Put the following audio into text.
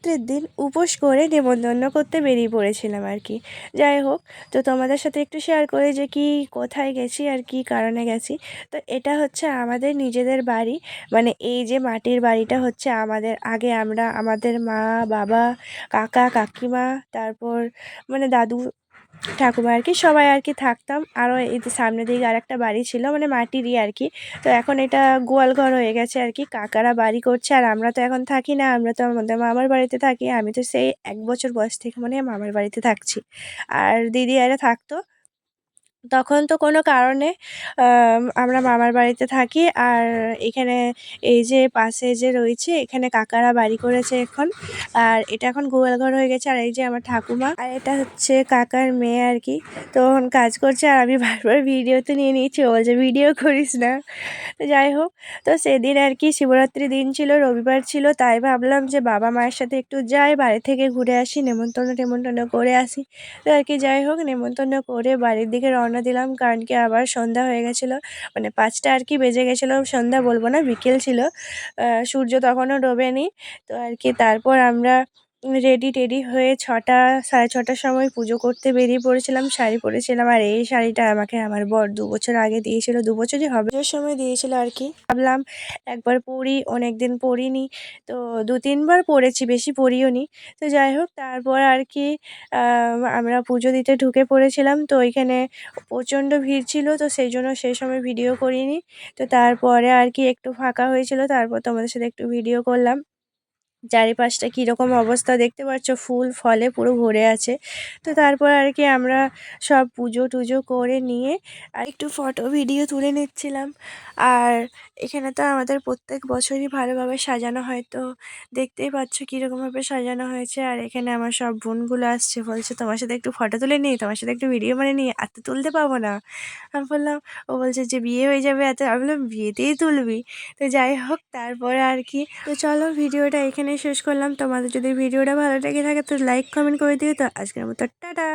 শিবরাত্রির দিন উপোস করে নেমন্তন্ন করতে বেরিয়ে পড়েছিলাম আর কি। যাই হোক, তো তোমাদের সাথে একটু শেয়ার করি যে কি কোথায় গেছি আর কি কারণে গেছি। তো এটা হচ্ছে আমাদের নিজেদের বাড়ি, মানে এই যে মাটির বাড়িটা হচ্ছে আমাদের। আগে আমরা আমাদের মা, বাবা, কাকা, কাকিমা, তারপর মানে দাদু, ঠাকুমা আর কি সবাই আর কি থাকতাম। আরও এই যে সামনের দিকে আর একটা বাড়ি ছিল মানে মাটিরই আর কি। তো এখন এটা গোয়াল ঘর হয়ে গেছে আর কি, কাকারা বাড়ি করছে আর আমরা তো এখন থাকি না, আমরা তো আমাদের মামার বাড়িতে থাকি। আমি তো সেই 1 বছর বয়স থেকে মানে মামার বাড়িতে থাকছি, আর দিদি এরা থাকতো। তখন তো কোনো কারণে আমরা মামার বাড়িতে থাকি। আর এখানে এই যে পাশে যে রয়েছে এখানে কাকারা বাড়ি করেছে এখন, আর এটা এখন গোয়াল ঘর হয়ে গেছে। আর এই যে আমার ঠাকুমা, আর এটা হচ্ছে কাকার মেয়ে আর কি। তো এখন কাজ করছে আর আমি বারবার ভিডিওতে নিয়ে নিয়েছি, ও বলছে ভিডিও করিস না। তো যাই হোক, তো সেদিন আর কি শিবরাত্রি দিন ছিল, রবিবার ছিল, তাই ভাবলাম যে বাবা মায়ের সাথে একটু যাই, বাড়ি থেকে ঘুরে আসি, নেমন্তন্ন টেমন্তন্ন করে আসি। তো আর কি যাই হোক, নেমন্তন্ন করে বাড়ির দিকে রওনা দিলাম, কারণ কি আবার সন্ধ্যা হয়ে গেছিলো, মানে 5টা আর কি বেজে গেছিলো। সন্ধ্যা বলবো না, বিকেল ছিল, সূর্য তখনও ডোবেনি। তো আর কি তারপর আমরা রেডি টেডি হয়ে 6টা, সাড়ে 6টার সময় পুজো করতে বেরিয়ে পড়েছিলাম। শাড়ি পরেছিলাম, আর এই শাড়িটা আমাকে আমার বর 2 বছর আগে দিয়েছিল, 2 বছরই হবে, পুজোর সময় দিয়েছিল আর কি। ভাবলাম একবার পরি, অনেকদিন পরিনি, তো 2-3বার পরেছি, বেশি পরিও নি। তো যাই হোক, তারপর আর কি আমরা পুজো দিতে ঢুকে পড়েছিলাম। তো ওইখানে প্রচণ্ড ভিড় ছিল, তো সেই জন্য সেই সময় ভিডিও করিনি। তো তারপরে আর কি একটু ফাঁকা হয়েছিল, তারপর তোমাদের সাথে একটু ভিডিও করলাম। চারিপাশটা কীরকম অবস্থা দেখতে পাচ্ছ, ফুল ফলে পুরো ভরে আছে। তো তারপর আর কি আমরা সব পুজো টুজো করে নিয়ে আর একটু ফটো ভিডিও তুলে নিচ্ছিলাম। আর এখানে তো আমাদের প্রত্যেক বছরই ভালোভাবে সাজানো হয়, তো দেখতেই পাচ্ছ কীরকমভাবে সাজানো হয়েছে। আর এখানে আমার সব বোনগুলো আসছে, বলছে তোমার সাথে একটু ফটো তুলে নিই, তোমার সাথে একটু ভিডিও মানে নিই। আর তো তুলতে পাবো না। আমি বললাম, ও বলছে যে বিয়ে হয়ে যাবে এত, আমি বললাম বিয়েতেই তুলবি। তো যাই হোক, তারপরে আর কি, তো চলো ভিডিওটা এখানেই শেষ করলাম। তোমাদের যদি ভিডিওটা ভালো লেগে থাকে তো লাইক কমেন্ট করে দিও। তো আজকের মতো টাটা।